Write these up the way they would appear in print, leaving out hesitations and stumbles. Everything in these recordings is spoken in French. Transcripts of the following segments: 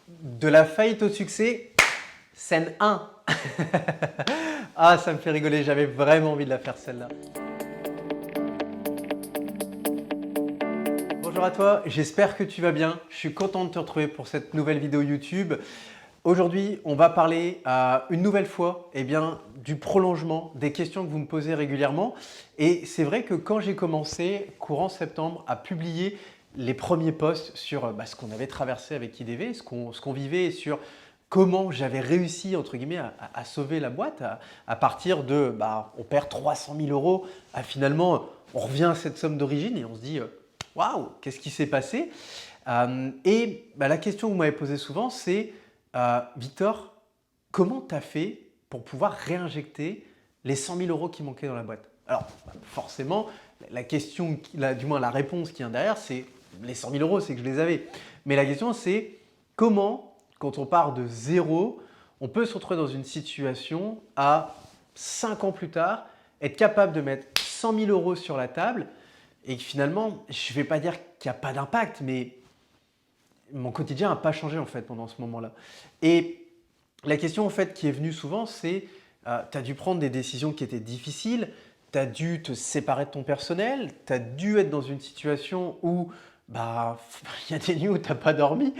De la faillite au succès, scène 1. Ah, ça me fait rigoler, j'avais vraiment envie de la faire celle-là. Bonjour à toi, j'espère que tu vas bien. Je suis content de te retrouver pour cette nouvelle vidéo YouTube. Aujourd'hui, on va parler une nouvelle fois du prolongement des questions que vous me posez régulièrement. Et c'est vrai que quand j'ai commencé, courant septembre, à publier les premiers posts sur ce qu'on avait traversé avec IDV, ce qu'on vivait, sur comment j'avais réussi entre guillemets à sauver la boîte à partir de on perd 300 000 euros, à finalement on revient à cette somme d'origine et on se dit waouh, qu'est-ce qui s'est passé? La question que vous m'avez posée souvent, c'est Victor, comment tu as fait pour pouvoir réinjecter les 100 000 euros qui manquaient dans la boîte? Alors forcément, la question, du moins la réponse qui vient derrière, c'est les 100 000 euros, c'est que je les avais. Mais la question, c'est comment, quand on part de zéro, on peut se retrouver dans une situation à 5 ans plus tard, être capable de mettre 100 000 euros sur la table et que finalement, je ne vais pas dire qu'il n'y a pas d'impact, mais mon quotidien n'a pas changé en fait pendant ce moment-là. Et la question en fait qui est venue souvent, c'est tu as dû prendre des décisions qui étaient difficiles, tu as dû te séparer de ton personnel, tu as dû être dans une situation où il y a des nuits où tu n'as pas dormi.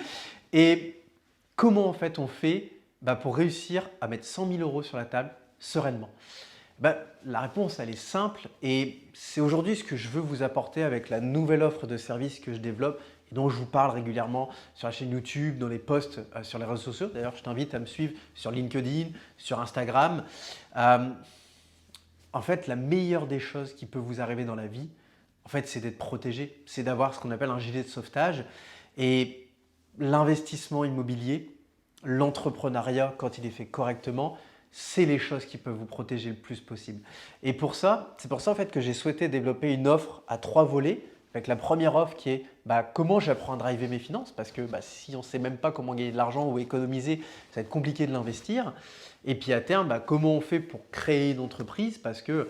Et comment en fait on fait pour réussir à mettre 100 000 euros sur la table sereinement? La réponse elle est simple et c'est aujourd'hui ce que je veux vous apporter avec la nouvelle offre de service que je développe et dont je vous parle régulièrement sur la chaîne YouTube, dans les posts sur les réseaux sociaux. D'ailleurs, je t'invite à me suivre sur LinkedIn, sur Instagram. En fait, la meilleure des choses qui peut vous arriver dans la vie, en fait, c'est d'être protégé, c'est d'avoir ce qu'on appelle un gilet de sauvetage. Et l'investissement immobilier, l'entrepreneuriat, quand il est fait correctement, c'est les choses qui peuvent vous protéger le plus possible. Et c'est pour ça en fait que j'ai souhaité développer une offre à 3 volets. Avec la première offre qui est comment j'apprends à driver mes finances, parce que si on ne sait même pas comment gagner de l'argent ou économiser, ça va être compliqué de l'investir. Et puis à terme, comment on fait pour créer une entreprise, parce que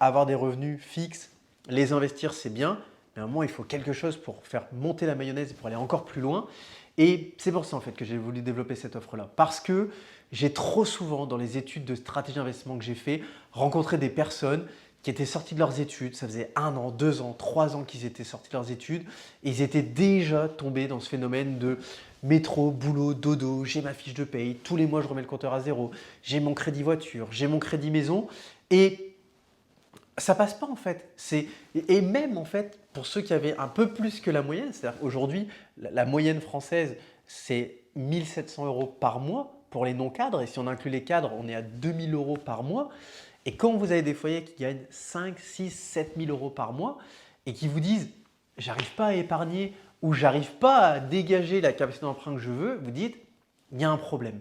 avoir des revenus fixes, les investir c'est bien, mais à un moment il faut quelque chose pour faire monter la mayonnaise et pour aller encore plus loin. Et c'est pour ça en fait que j'ai voulu développer cette offre-là, parce que j'ai trop souvent dans les études de stratégie d'investissement que j'ai fait rencontré des personnes qui étaient sortis de leurs études, ça faisait 1 an, 2 ans, 3 ans qu'ils étaient sortis de leurs études et ils étaient déjà tombés dans ce phénomène de métro, boulot, dodo, j'ai ma fiche de paye, tous les mois je remets le compteur à zéro, j'ai mon crédit voiture, j'ai mon crédit maison et ça passe pas en fait. Et même en fait pour ceux qui avaient un peu plus que la moyenne, c'est-à-dire aujourd'hui la moyenne française c'est 1 700 euros par mois pour les non-cadres et si on inclut les cadres on est à 2 000 euros par mois. Et quand vous avez des foyers qui gagnent 5, 6, 7 000 euros par mois et qui vous disent « j'arrive pas à épargner » ou « j'arrive pas à dégager la capacité d'emprunt que je veux », vous dites « il y a un problème ».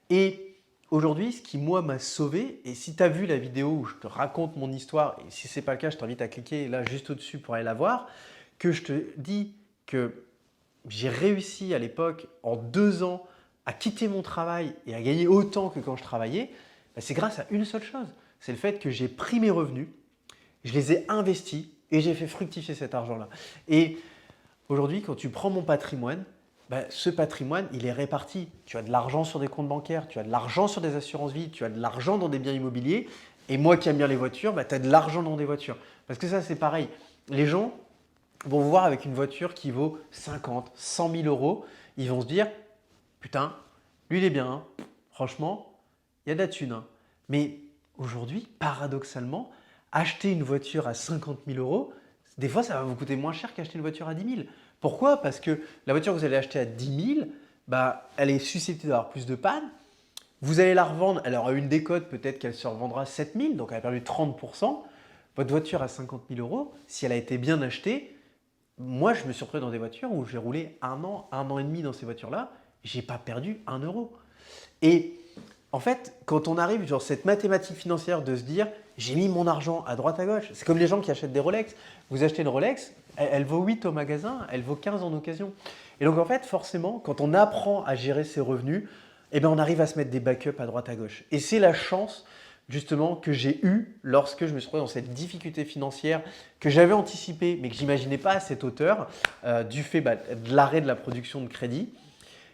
Et aujourd'hui, ce qui moi m'a sauvé, et si tu as vu la vidéo où je te raconte mon histoire, et si ce n'est pas le cas, je t'invite à cliquer là juste au-dessus pour aller la voir, que je te dis que j'ai réussi à l'époque en 2 ans à quitter mon travail et à gagner autant que quand je travaillais, c'est grâce à une seule chose. C'est le fait que j'ai pris mes revenus, je les ai investis et j'ai fait fructifier cet argent-là. Et aujourd'hui, quand tu prends mon patrimoine, ce patrimoine, il est réparti. Tu as de l'argent sur des comptes bancaires, tu as de l'argent sur des assurances-vie, tu as de l'argent dans des biens immobiliers. Et moi qui aime bien les voitures, tu as de l'argent dans des voitures. Parce que ça, c'est pareil. Les gens vont vous voir avec une voiture qui vaut 50, 100 000 euros. Ils vont se dire, putain, lui, il est bien. Hein. Franchement, il y a de la thune. Hein. Mais aujourd'hui, paradoxalement, acheter une voiture à 50 000 euros, des fois, ça va vous coûter moins cher qu'acheter une voiture à 10 000. Pourquoi? Parce que la voiture que vous allez acheter à 10 000, elle est susceptible d'avoir plus de panne. Vous allez la revendre, elle aura une décote, peut-être qu'elle se revendra à 7 000, donc elle a perdu 30%. Votre voiture à 50 000 euros, si elle a été bien achetée, moi, je me suis retrouvé dans des voitures où j'ai roulé 1 an et demi dans ces voitures-là, j'ai pas perdu 1 euro. Et en fait, quand on arrive sur cette mathématique financière de se dire j'ai mis mon argent à droite à gauche, c'est comme les gens qui achètent des Rolex. Vous achetez une Rolex, elle vaut 8 au magasin, elle vaut 15 en occasion. Et donc en fait, forcément, quand on apprend à gérer ses revenus, on arrive à se mettre des backups à droite à gauche. Et c'est la chance justement que j'ai eue lorsque je me suis retrouvé dans cette difficulté financière que j'avais anticipée mais que j'imaginais pas à cette hauteur du fait de l'arrêt de la production de crédit.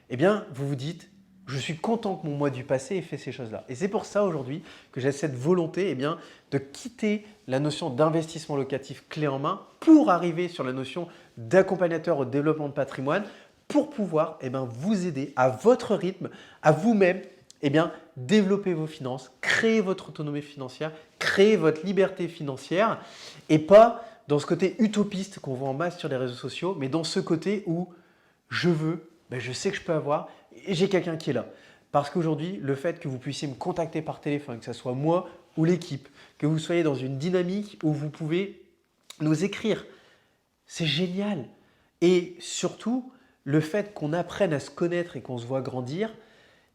eh bien, vous vous dites « je suis content que mon moi du passé ait fait ces choses-là ». Et c'est pour ça aujourd'hui que j'ai cette volonté eh bien, de quitter la notion d'investissement locatif clé en main pour arriver sur la notion d'accompagnateur au développement de patrimoine pour pouvoir eh bien, vous aider à votre rythme, à vous-même eh bien, développer vos finances, créer votre autonomie financière, créer votre liberté financière et pas dans ce côté utopiste qu'on voit en masse sur les réseaux sociaux, mais dans ce côté où je veux, ben je sais que je peux avoir et j'ai quelqu'un qui est là. Parce qu'aujourd'hui, le fait que vous puissiez me contacter par téléphone, que ce soit moi ou l'équipe, que vous soyez dans une dynamique où vous pouvez nous écrire, c'est génial. Et surtout, le fait qu'on apprenne à se connaître et qu'on se voit grandir,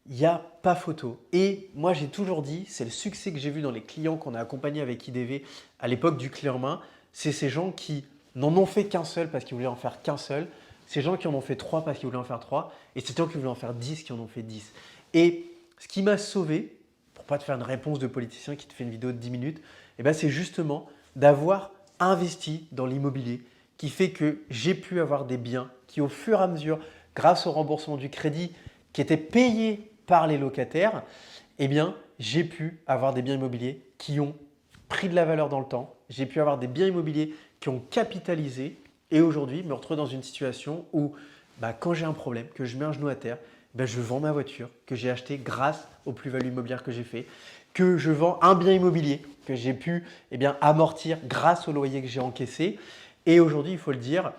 il n'y a pas photo. Et moi, j'ai toujours dit, c'est le succès que j'ai vu dans les clients qu'on a accompagnés avec IDV à l'époque du clé en main, c'est ces gens qui n'en ont fait qu'un seul parce qu'ils voulaient en faire qu'un seul, ces gens qui en ont fait 3 parce qu'ils voulaient en faire 3, et ces gens qui voulaient en faire 10 qui en ont fait 10. Et ce qui m'a sauvé, pour pas te faire une réponse de politicien qui te fait une vidéo de 10 minutes, eh ben c'est justement d'avoir investi dans l'immobilier qui fait que j'ai pu avoir des biens qui au fur et à mesure, grâce au remboursement du crédit qui était payé par les locataires, eh bien j'ai pu avoir des biens immobiliers qui ont pris de la valeur dans le temps, j'ai pu avoir des biens immobiliers qui ont capitalisé et aujourd'hui me retrouve dans une situation où quand j'ai un problème, que je mets un genou à terre, je vends ma voiture que j'ai achetée grâce aux plus-values immobilières que j'ai fait, que je vends un bien immobilier que j'ai pu amortir grâce au loyer que j'ai encaissé. Et aujourd'hui, il faut le dire,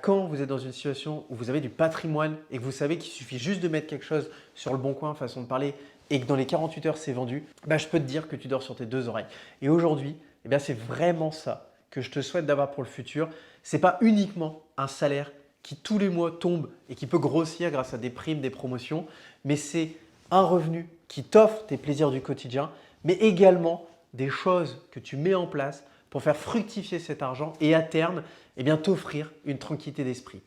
quand vous êtes dans une situation où vous avez du patrimoine et que vous savez qu'il suffit juste de mettre quelque chose sur le bon coin, façon de parler, et que dans les 48 heures, c'est vendu, je peux te dire que tu dors sur tes 2 oreilles. Et aujourd'hui, c'est vraiment ça que je te souhaite d'avoir pour le futur. Ce n'est pas uniquement un salaire qui tous les mois tombe et qui peut grossir grâce à des primes, des promotions, mais c'est un revenu qui t'offre tes plaisirs du quotidien, mais également des choses que tu mets en place pour faire fructifier cet argent et à terme, t'offrir une tranquillité d'esprit.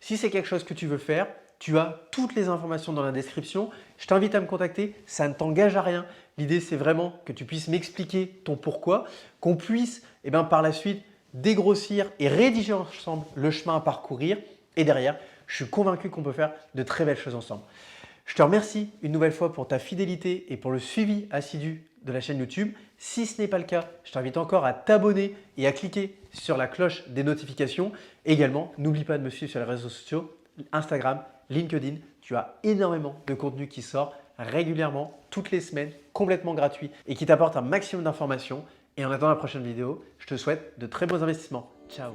Si c'est quelque chose que tu veux faire, tu as toutes les informations dans la description. Je t'invite à me contacter, ça ne t'engage à rien. L'idée, c'est vraiment que tu puisses m'expliquer ton pourquoi, qu'on puisse par la suite dégrossir et rédiger ensemble le chemin à parcourir. Et derrière, je suis convaincu qu'on peut faire de très belles choses ensemble. Je te remercie une nouvelle fois pour ta fidélité et pour le suivi assidu de la chaîne YouTube. Si ce n'est pas le cas, je t'invite encore à t'abonner et à cliquer sur la cloche des notifications. Également, n'oublie pas de me suivre sur les réseaux sociaux, Instagram, LinkedIn. Tu as énormément de contenu qui sort régulièrement, toutes les semaines, complètement gratuit et qui t'apporte un maximum d'informations. Et en attendant la prochaine vidéo, je te souhaite de très bons investissements. Ciao!